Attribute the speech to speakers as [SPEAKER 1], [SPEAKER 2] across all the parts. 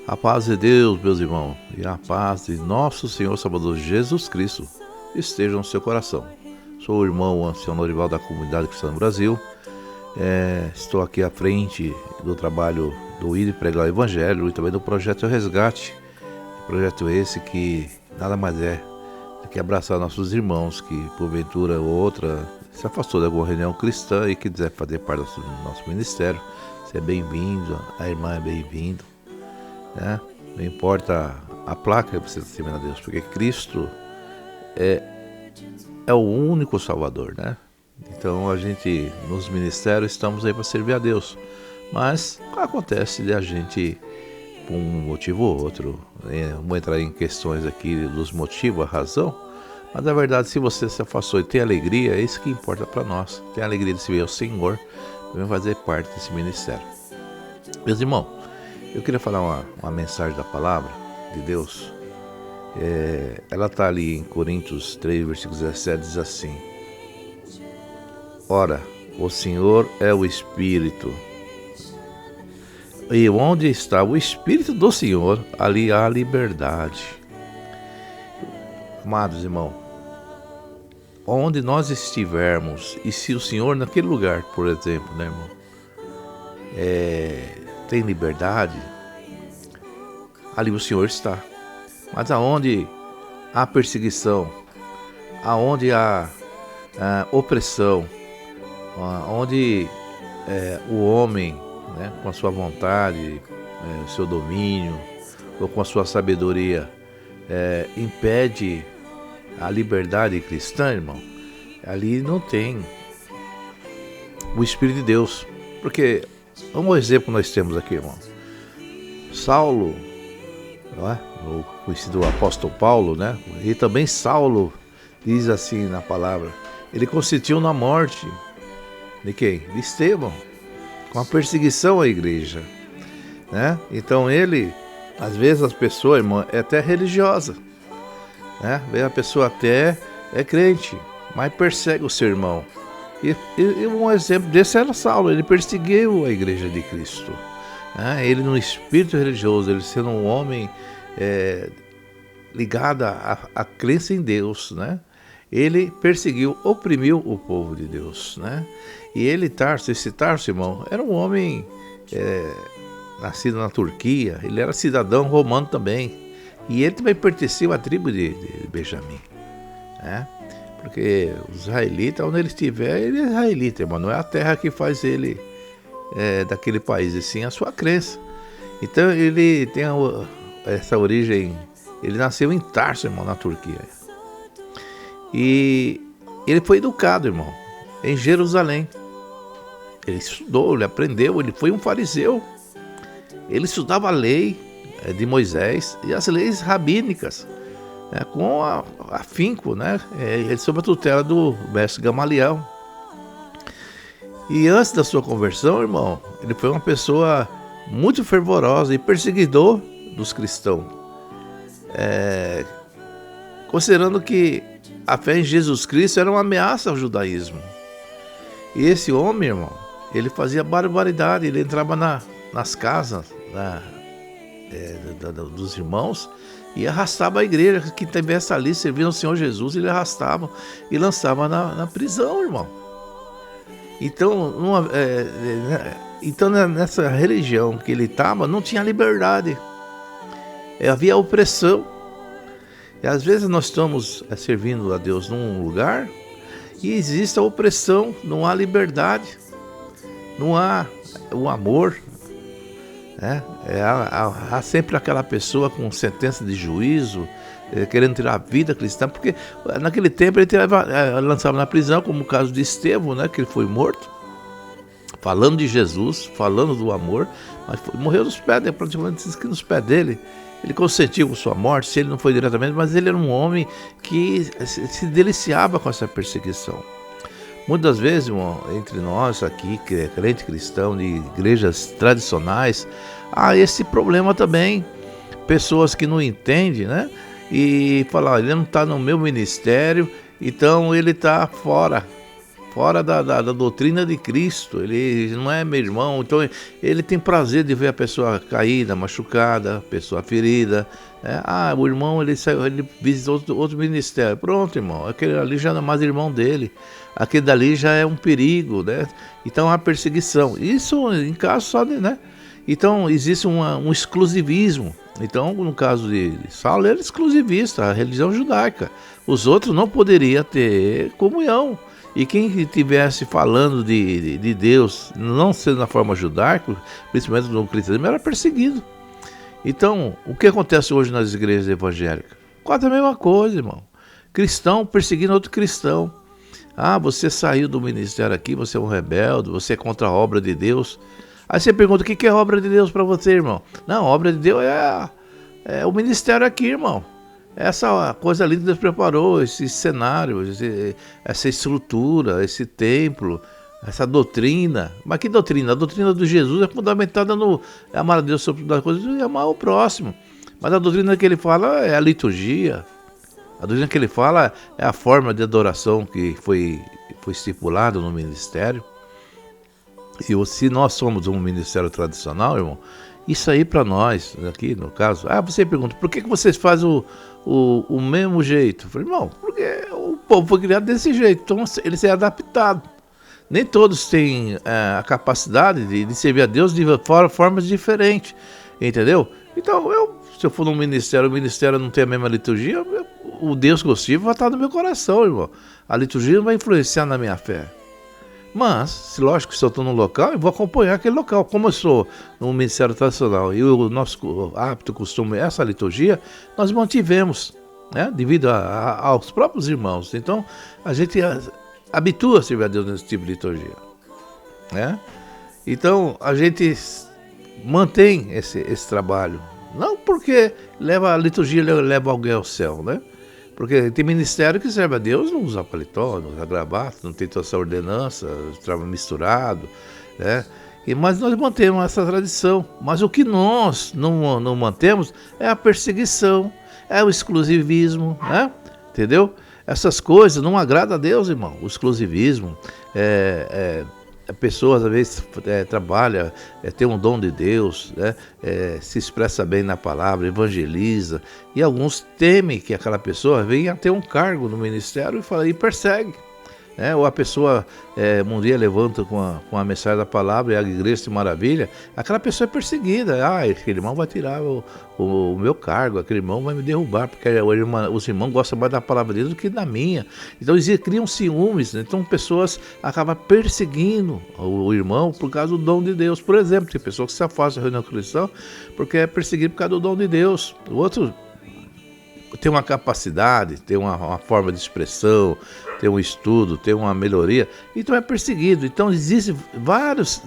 [SPEAKER 1] A paz de Deus, meus irmãos, e a paz de nosso Senhor Salvador Jesus Cristo esteja no seu coração. Sou o irmão ancião Norival da Comunidade Cristã do Brasil. Estou aqui à frente do trabalho do Ir e Pregar o Evangelho e também do Projeto Resgate. Projeto esse que nada mais é do que abraçar nossos irmãos que porventura ou outra se afastou de alguma reunião cristã e que quiser fazer parte do nosso ministério. Você é bem-vindo, a irmã é bem-vindo. Não importa a placa que você está servindo a Deus, porque Cristo é o único Salvador, né? Então a gente, nos ministérios, estamos aí para servir a Deus. Mas acontece de a gente, por um motivo ou outro, vou entrar em questões aqui dos motivos, a razão, mas na verdade, se você se afastou e tem alegria, é isso que importa para nós. Tem alegria de se ver o Senhor, vem fazer parte desse ministério. Meus irmãos, eu queria falar uma mensagem da palavra de Deus. Ela está ali em Coríntios 3, versículo 17, diz assim: Ora, o Senhor é o Espírito, e onde está o Espírito do Senhor, ali há liberdade. Amados irmãos, onde nós estivermos, e se o Senhor naquele lugar, por exemplo, né, irmão, tem liberdade, ali o Senhor está. Mas aonde há perseguição, aonde há opressão, onde o homem, né, com a sua vontade, o seu domínio, ou com a sua sabedoria, impede a liberdade cristã, irmão, ali não tem o Espírito de Deus. Porque um exemplo nós temos aqui, irmão. Saulo, não é? O conhecido apóstolo Paulo, né? E também Saulo diz assim na palavra: ele consentiu na morte de quem? De Estevão, com a perseguição à igreja, né? Então ele, às vezes as pessoas, irmão, é até religiosa, né? A pessoa até é crente, mas persegue o seu irmão. E um exemplo desse era Saulo. Ele perseguiu a igreja de Cristo, né? Ele no espírito religioso, ele sendo um homem ligado à crença em Deus, né? Ele perseguiu, oprimiu o povo de Deus, né? E ele, esse Tarso, irmão, era um homem nascido na Turquia. Ele era cidadão romano também, e ele também pertenceu à tribo de Benjamim, né? Porque os israelitas, onde ele estiver, ele é israelita, irmão. Não é a terra que faz ele daquele país, e sim a sua crença. Então ele tem essa origem. Ele nasceu em Tarso, irmão, na Turquia. E ele foi educado, irmão, em Jerusalém. Ele estudou, ele aprendeu, ele foi um fariseu. Ele estudava a lei de Moisés e as leis rabínicas, com afinco, né? Ele sob a tutela do mestre Gamaliel. E antes da sua conversão, irmão, ele foi uma pessoa muito fervorosa e perseguidor dos cristãos, considerando que a fé em Jesus Cristo era uma ameaça ao judaísmo. E esse homem, irmão, ele fazia barbaridade. Ele entrava nas casas dos irmãos e arrastava a igreja que estivesse ali servindo ao Senhor Jesus. Ele arrastava e lançava na prisão, irmão. Então, nessa religião que ele estava, não tinha liberdade, havia opressão. E às vezes nós estamos servindo a Deus num lugar e existe a opressão, não há liberdade, não há o amor, né? Há sempre aquela pessoa com sentença de juízo, querendo tirar a vida cristã, porque naquele tempo ele lançava na prisão, como o caso de Estevão, né, que ele foi morto, falando de Jesus, falando do amor, mas morreu nos pés dele, praticamente nos pés dele. Ele consentiu com sua morte, se ele não foi diretamente, mas ele era um homem que se deliciava com essa perseguição. Muitas vezes, irmão, entre nós aqui, que é crente cristão, de igrejas tradicionais, há esse problema também. Pessoas que não entendem, né? E falam: ele não está no meu ministério, então ele está fora fora da doutrina de Cristo. Ele não é meu irmão, então ele tem prazer de ver a pessoa caída, machucada, a pessoa ferida. O irmão, ele saiu, ele visitou outro ministério. Pronto, irmão, aquele ali já não é mais irmão dele. Aquele dali já é um perigo, né? Então há perseguição. Isso em caso só de, né? Então existe um exclusivismo. Então, no caso de Saulo, ele era exclusivista, a religião judaica. Os outros não poderiam ter comunhão. E quem estivesse falando de Deus, não sendo na forma judaica, principalmente no cristianismo, era perseguido. Então, o que acontece hoje nas igrejas evangélicas? Quase a mesma coisa, irmão. Cristão perseguindo outro cristão. Você saiu do ministério aqui, você é um rebelde, você é contra a obra de Deus. Aí você pergunta, o que é obra de Deus para você, irmão? Não, a obra de Deus é o ministério aqui, irmão. Essa coisa linda que Deus preparou, esse cenário, essa estrutura, esse templo, essa doutrina. Mas que doutrina? A doutrina de Jesus é fundamentada no amar a Deus sobre todas as coisas e amar o próximo. Mas a doutrina que ele fala é a liturgia. A doutrina que ele fala é a forma de adoração que foi estipulada no ministério. E se nós somos um ministério tradicional, irmão, isso aí para nós, aqui no caso, você pergunta, por que vocês fazem o mesmo jeito? Eu falei, irmão, porque o povo foi criado desse jeito, então ele se é adaptado. Nem todos têm a capacidade de servir a Deus de formas diferentes, entendeu? Então, se eu for num ministério, o ministério não tem a mesma liturgia, o Deus que eu sirvo vai estar no meu coração, irmão. A liturgia não vai influenciar na minha fé. Mas, lógico, se eu estou num local, eu vou acompanhar aquele local. Como eu sou no ministério tradicional e o nosso hábito, costume, essa liturgia, nós mantivemos, né, devido aos próprios irmãos. Então, a gente habitua a servir a Deus nesse tipo de liturgia, né? Então, a gente mantém esse trabalho. Não porque a liturgia leva alguém ao céu, né? Porque tem ministério que serve a Deus, não usa paletó, não usa gravata, não tem toda essa ordenança, trabalho misturado, né? Mas nós mantemos essa tradição. Mas o que nós não mantemos é a perseguição, é o exclusivismo, né? Entendeu? Essas coisas não agradam a Deus, irmão. O exclusivismo, pessoas às vezes trabalham, tem um dom de Deus, né? Se expressa bem na palavra, evangeliza, e alguns temem que aquela pessoa venha a ter um cargo no ministério e persegue. Ou a pessoa um dia levanta com a mensagem da palavra e a igreja se maravilha, aquela pessoa é perseguida. Aquele irmão vai tirar o meu cargo, aquele irmão vai me derrubar, porque os irmãos gostam mais da palavra dele do que da minha. Então eles criam ciúmes, né? Então pessoas acabam perseguindo o irmão por causa do dom de Deus. Por exemplo, tem pessoas que se afastam da reunião cristã porque é perseguido por causa do dom de Deus. O outro tem uma capacidade, tem uma forma de expressão, tem um estudo, tem uma melhoria, então é perseguido. Então existem várias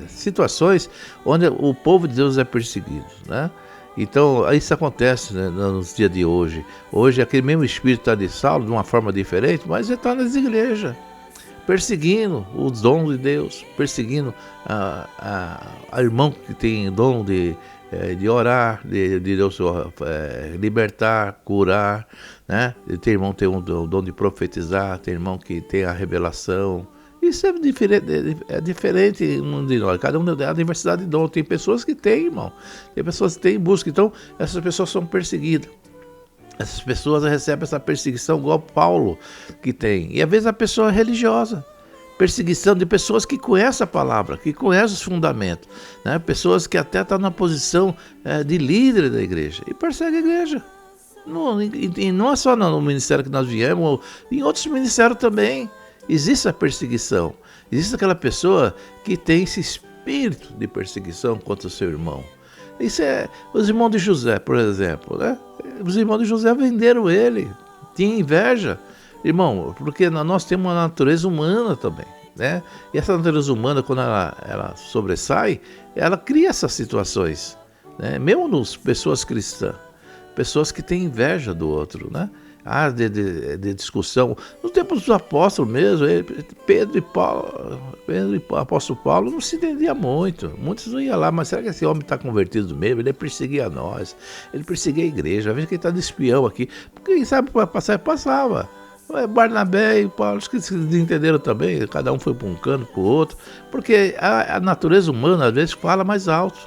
[SPEAKER 1] situações onde o povo de Deus é perseguido, né? Então isso acontece, né, nos dias de hoje. Hoje aquele mesmo espírito está de Saulo de uma forma diferente, mas ele está nas igrejas, perseguindo os dons de Deus, perseguindo a irmão que tem dom de orar, de Deus libertar, curar, né? Tem irmão que tem o dom de profetizar, tem irmão que tem a revelação. Isso é diferente um de nós. Cada um tem a diversidade de dom. Tem pessoas que têm, irmão. Tem pessoas que têm em busca. Então, essas pessoas são perseguidas. Essas pessoas recebem essa perseguição igual Paulo que tem. E às vezes a pessoa é religiosa. Perseguição de pessoas que conhecem a palavra, que conhecem os fundamentos, né? Pessoas que até estão na posição de líder da igreja e perseguem a igreja. E não é só no ministério que nós viemos, em outros ministérios também existe a perseguição. Existe aquela pessoa que tem esse espírito de perseguição contra o seu irmão. Isso os irmãos de José, por exemplo, né? Os irmãos de José venderam ele, tinham inveja. Irmão, porque nós temos uma natureza humana também, né? E essa natureza humana, quando ela sobressai, ela cria essas situações, né? Mesmo nas pessoas cristãs, pessoas que têm inveja do outro, né? De discussão. No tempo dos apóstolos mesmo, Pedro e o apóstolo Paulo não se entendiam muito. Muitos não iam lá, mas será que esse homem está convertido mesmo? Ele perseguia nós, ele perseguia a igreja. Às vezes que ele está de espião aqui, porque quem sabe passava. Barnabé e Paulo, acho que se entenderam também, cada um foi para um canto, para o outro, porque a natureza humana às vezes fala mais alto,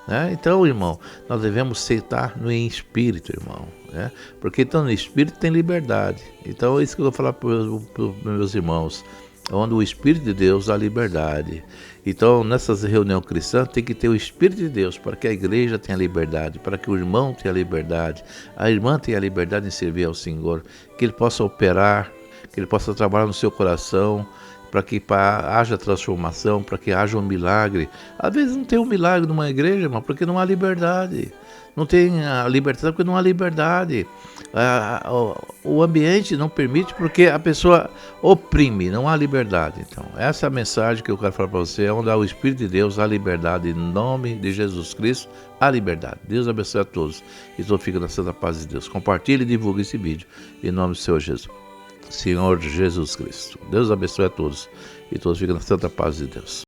[SPEAKER 1] né? Então, irmão, nós devemos sentar no espírito, irmão, né? Porque então no espírito tem liberdade. Então é isso que eu vou falar para os meus irmãos, onde o Espírito de Deus há liberdade. Então, nessas reuniões cristãs, tem que ter o Espírito de Deus para que a igreja tenha liberdade, para que o irmão tenha liberdade, a irmã tenha liberdade em servir ao Senhor, que ele possa operar, que ele possa trabalhar no seu coração, para que haja transformação, para que haja um milagre. Às vezes não tem um milagre numa igreja, irmão, porque não há liberdade. Não tem a libertação porque não há liberdade. O ambiente não permite porque a pessoa oprime, não há liberdade. Então, essa é a mensagem que eu quero falar para você, onde há o Espírito de Deus, há liberdade, em nome de Jesus Cristo, há liberdade. Deus abençoe a todos e todos ficam na santa paz de Deus. Compartilhe e divulgue esse vídeo, em nome do Senhor Jesus Cristo. Deus abençoe a todos e todos ficam na santa paz de Deus.